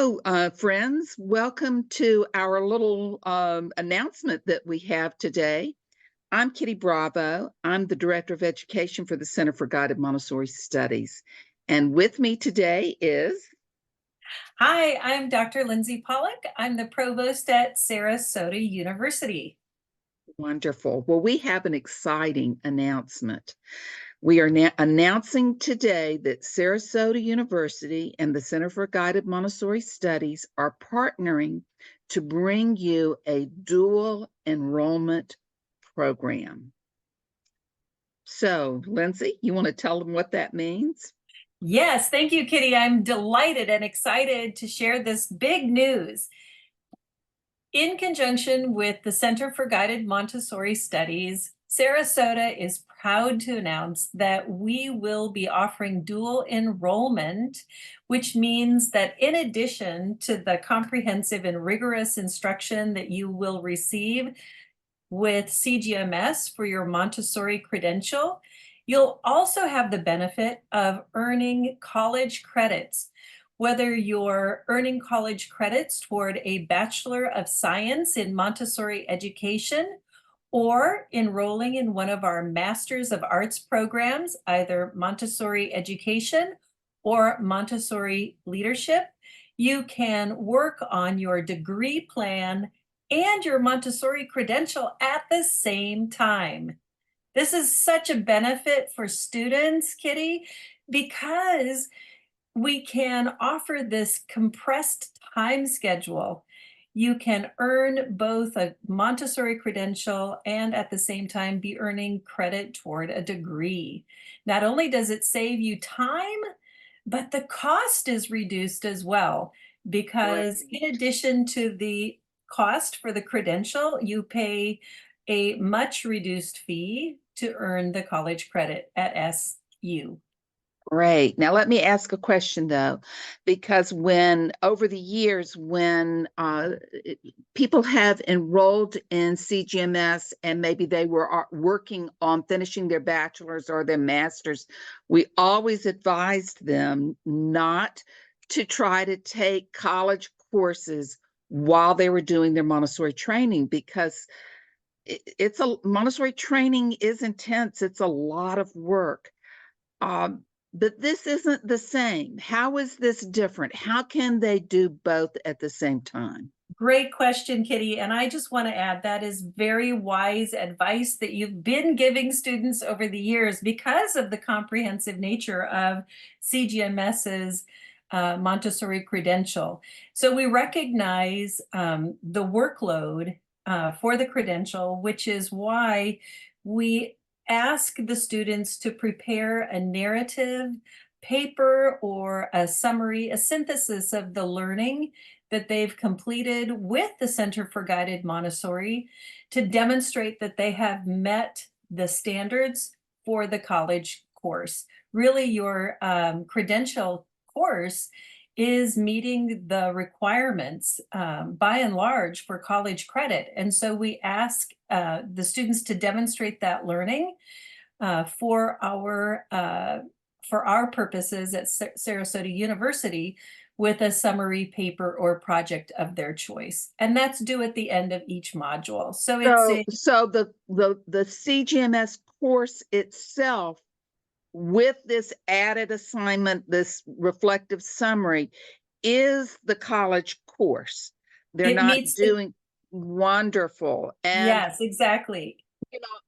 Hello, friends. Welcome to our little announcement that we have today. I'm Kitty Bravo. I'm the Director of Education for the Center for Guided Montessori Studies. And with me today is... Hi, I'm Dr. Lindsay Pollock. I'm the Provost at Sarasota University. Wonderful. Well, we have an exciting announcement. We are announcing today that Sarasota University and the Center for Guided Montessori Studies are partnering to bring you a dual enrollment program. So, Lindsay, you want to tell them what that means? Yes, thank you, Kitty. I'm delighted and excited to share this big news. In conjunction with the Center for Guided Montessori Studies, Sarasota is proud to announce that we will be offering dual enrollment, which means that in addition to the comprehensive and rigorous instruction that you will receive with CGMS for your Montessori credential, you'll also have the benefit of earning college credits. Whether you're earning college credits toward a Bachelor of Science in Montessori Education or enrolling in one of our Masters of Arts programs, either Montessori Education or Montessori Leadership, you can work on your degree plan and your Montessori credential at the same time. This is such a benefit for students, Kitty, because we can offer this compressed time schedule. You can earn both a Montessori credential and at the same time be earning credit toward a degree. Not only does it save you time, but the cost is reduced as well, because in addition to the cost for the credential, you pay a much reduced fee to earn the college credit at SU. Great. Now, let me ask a question, though, because over the years, when people have enrolled in CGMS and maybe they were working on finishing their bachelor's or their master's, we always advised them not to try to take college courses while they were doing their Montessori training, because Montessori training is intense. It's a lot of work. But this isn't the same. How is this different? How can they do both at the same time? Great question, Kitty. And I just want to add that is very wise advice that you've been giving students over the years because of the comprehensive nature of CGMS's Montessori credential. So we recognize the workload for the credential, which is why we ask the students to prepare a narrative paper or a summary, a synthesis of the learning that they've completed with the Center for Guided Montessori to demonstrate that they have met the standards for the college course. Really, your credential course is meeting the requirements by and large for college credit. And so we ask the students to demonstrate that learning for our purposes at Sarasota University with a summary paper or project of their choice. And that's due at the end of each module. So the CGMS course itself, with this added assignment, this reflective summary, is the college course. They're not doing wonderful. And yes, exactly.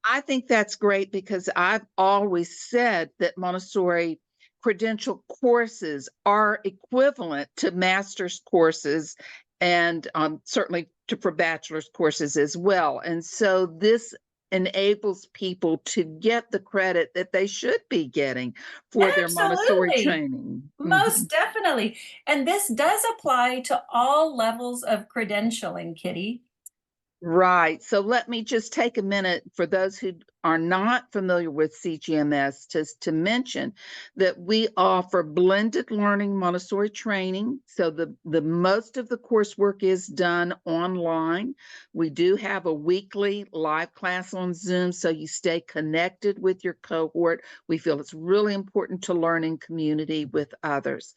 I think that's great, because I've always said that Montessori credential courses are equivalent to master's courses and certainly for bachelor's courses as well. And so this enables people to get the credit that they should be getting for their Montessori training. Most definitely. And this does apply to all levels of credentialing, Kitty. Right. So let me just take a minute for those who are not familiar with CGMS, to mention that we offer blended learning Montessori training. So the most of the coursework is done online. We do have a weekly live class on Zoom, so you stay connected with your cohort. We feel it's really important to learn in community with others.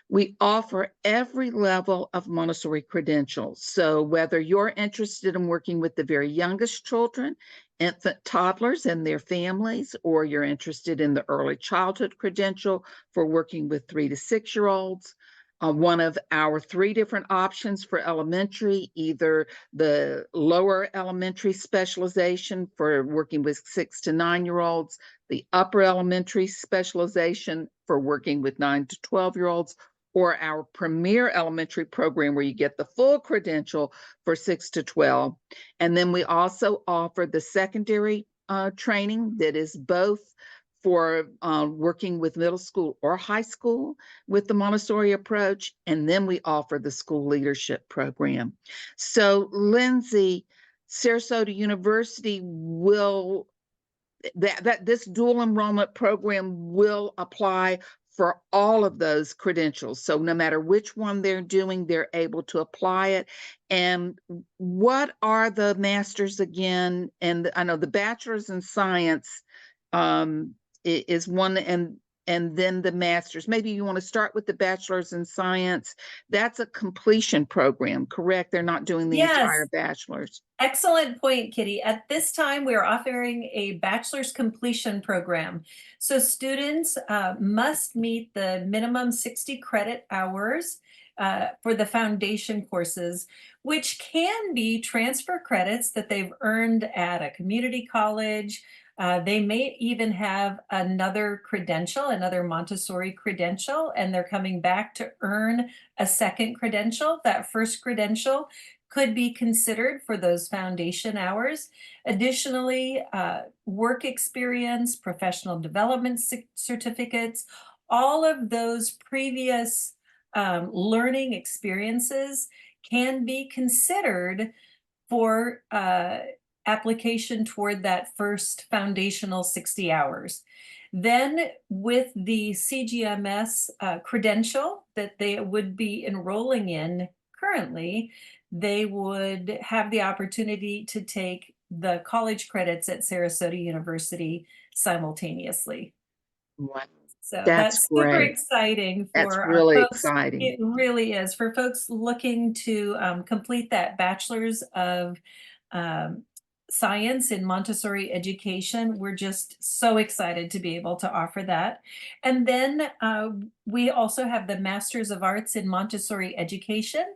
We offer every level of Montessori credentials. So whether you're interested in working with the very youngest children, infant toddlers and their families, or you're interested in the early childhood credential for working with 3 to 6-year-olds, one of our 3 different options for elementary, either the lower elementary specialization for working with 6 to 9-year-olds, the upper elementary specialization for working with 9 to 12-year-olds, or our premier elementary program where you get the full credential for 6 to 12. And then we also offer the secondary training that is both for working with middle school or high school with the Montessori approach. And then we offer the school leadership program. So Lindsay, Sarasota University will, this dual enrollment program will apply for all of those credentials. So no matter which one they're doing, they're able to apply it. And what are the masters again? And I know the bachelor's in science is one, and then the master's. Maybe you want to start with the bachelor's in science. That's a completion program, correct? They're not doing the entire bachelor's. Excellent point, Kitty. At this time, we are offering a bachelor's completion program. So students must meet the minimum 60 credit hours for the foundation courses, which can be transfer credits that they've earned at a community college. They may even have another credential, another Montessori credential, and they're coming back to earn a second credential. That first credential could be considered for those foundation hours. Additionally, work experience, professional development certificates, all of those previous learning experiences can be considered for application toward that first foundational 60 hours. Then with the CGMS credential that they would be enrolling in currently, they would have the opportunity to take the college credits at Sarasota University simultaneously. Wow. So That's that's super great. exciting That's for our really folks. exciting. It really is for folks looking to complete that bachelor's of science in Montessori education. We're just so excited to be able to offer that. And then we also have the Masters of Arts in Montessori Education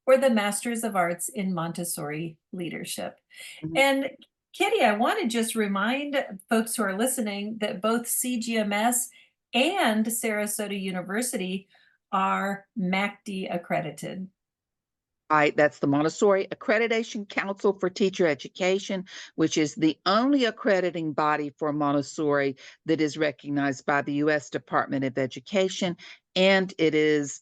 or the Masters of Arts in Montessori Leadership. Mhm. And Kitty, I want to just remind folks who are listening that both CGMS and Sarasota University are MACD accredited. Right, that's the Montessori Accreditation Council for Teacher Education, which is the only accrediting body for Montessori that is recognized by the U.S. Department of Education, and it is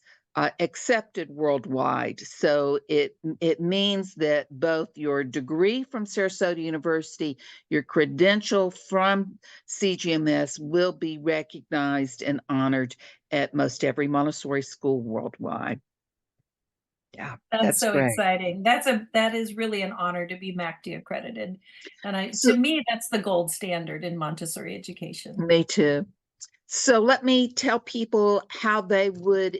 accepted worldwide. So it means that both your degree from Sarasota University, your credential from CGMS will be recognized and honored at most every Montessori school worldwide. Yeah, That's that's so great. exciting. That is really an honor to be MACD accredited. And So, to me, that's the gold standard in Montessori education. me too. So let me tell people how they would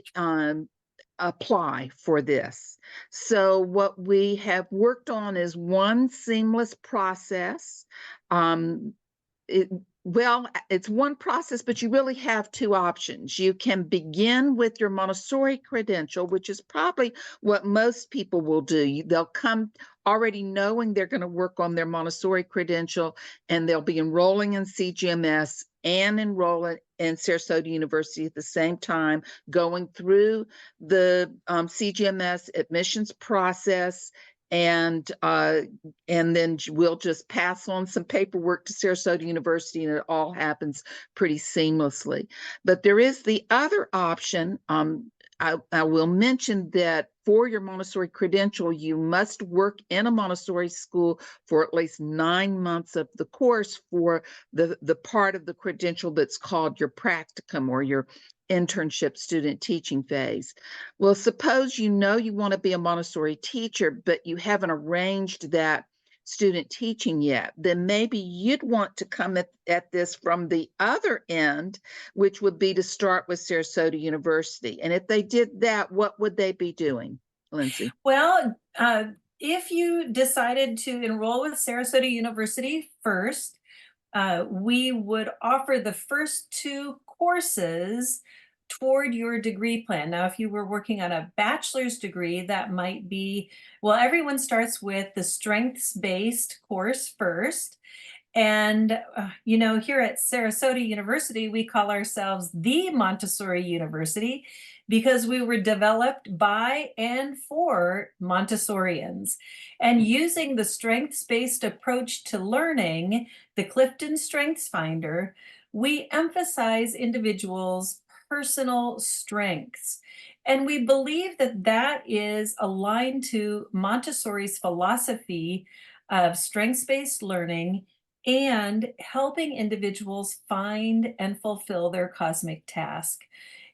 apply for this. So what we have worked on is one seamless process. Well, it's one process, but you really have 2 options. You can begin with your Montessori credential, which is probably what most people will do. They'll come already knowing they're going to work on their Montessori credential, and they'll be enrolling in CGMS and enrolling in Sarasota University at the same time, going through the CGMS admissions process, and then we'll just pass on some paperwork to Sarasota University, and it all happens pretty seamlessly. But there is the other option. I will mention that for your Montessori credential, you must work in a Montessori school for at least 9 months of the course for the part of the credential that's called your practicum or your internship student teaching phase. Well, suppose you know you want to be a Montessori teacher, but you haven't arranged that student teaching yet, then maybe you'd want to come at this from the other end, which would be to start with Sarasota University. And if they did that, what would they be doing, Lindsay? Well, if you decided to enroll with Sarasota University first, we would offer the first 2 courses toward your degree plan. Now, if you were working on a bachelor's degree, that might be, well, everyone starts with the strengths-based course first. And, here at Sarasota University, we call ourselves the Montessori University because we were developed by and for Montessorians. And using the strengths-based approach to learning, the Clifton Strengths Finder, we emphasize individuals' personal strengths. And we believe that that is aligned to Montessori's philosophy of strengths-based learning and helping individuals find and fulfill their cosmic task.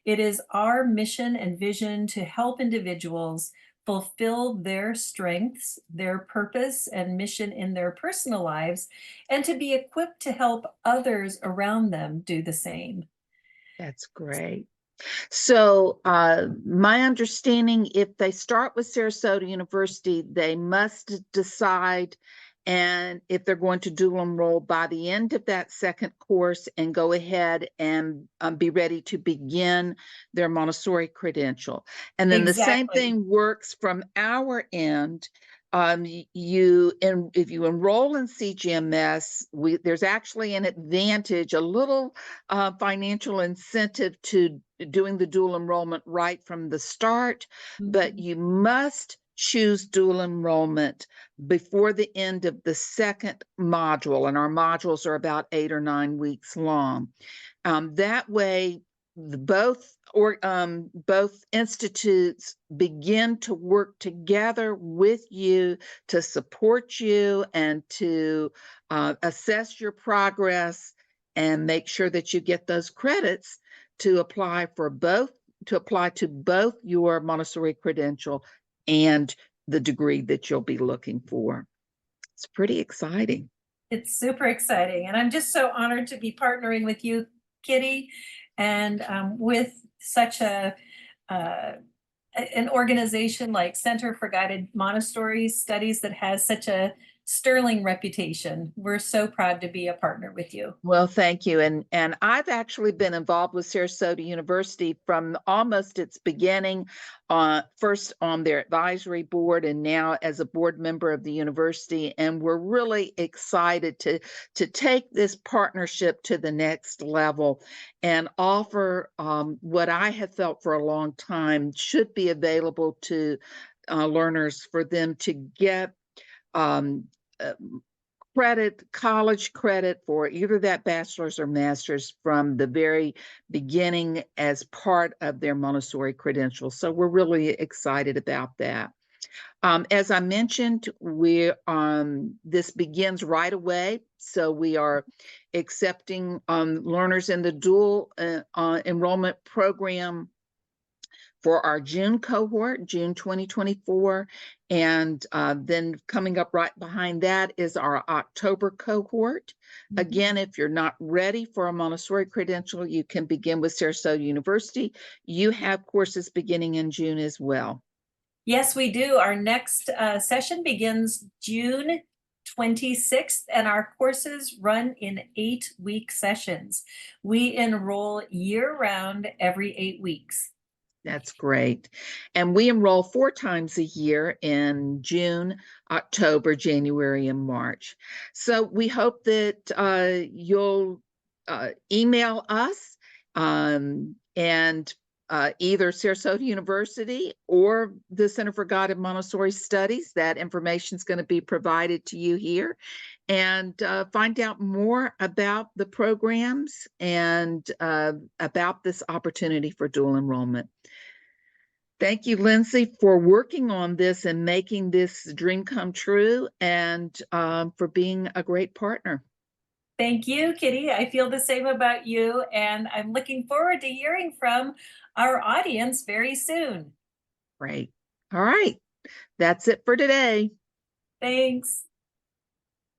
It is our mission and vision to help individuals fulfill their strengths, their purpose and mission in their personal lives, and to be equipped to help others around them do the same. That's great. So my understanding, if they start with Sarasota University, they must decide and if they're going to dual enroll by the end of that second course and go ahead and be ready to begin their Montessori credential. And then the same Exactly. thing works from our end. If you enroll in CGMS, there's actually an advantage, a little financial incentive to doing the dual enrollment right from the start, but you must choose dual enrollment before the end of the second module, and our modules are about 8 or 9 weeks long. That way, both institutes begin to work together with you to support you and to assess your progress and make sure that you get those credits to apply to both your Montessori credential and the degree that you'll be looking for. It's pretty exciting. It's super exciting. And I'm just so honored to be partnering with you, Kitty, and with such an organization like Center for Guided Montessori Studies that has such a sterling reputation. We're so proud to be a partner with you. Well, thank you. And I've actually been involved with Sarasota University from almost its beginning, first on their advisory board and now as a board member of the university. And we're really excited to take this partnership to the next level and offer what I have felt for a long time should be available to learners for them to get college credit for either that bachelor's or master's from the very beginning as part of their Montessori credential. So we're really excited about that. As I mentioned, this begins right away. So we are accepting learners in the dual enrollment program for our June cohort, June 2024. And then coming up right behind that is our October cohort. Again, if you're not ready for a Montessori credential, you can begin with Sarasota University. You have courses beginning in June as well. Yes, we do. Our next session begins June 26th, and our courses run in 8-week sessions. We enroll year-round every 8 weeks. That's great. And we enroll 4 times a year in June, October, January, and March. So we hope that you'll email us and either Sarasota University or the Center for Guided Montessori Studies. That information is going to be provided to you here. And find out more about the programs and about this opportunity for dual enrollment. Thank you, Lindsay, for working on this and making this dream come true, and for being a great partner. Thank you, Kitty. I feel the same about you, and I'm looking forward to hearing from our audience very soon. Great. All right. That's it for today. Thanks.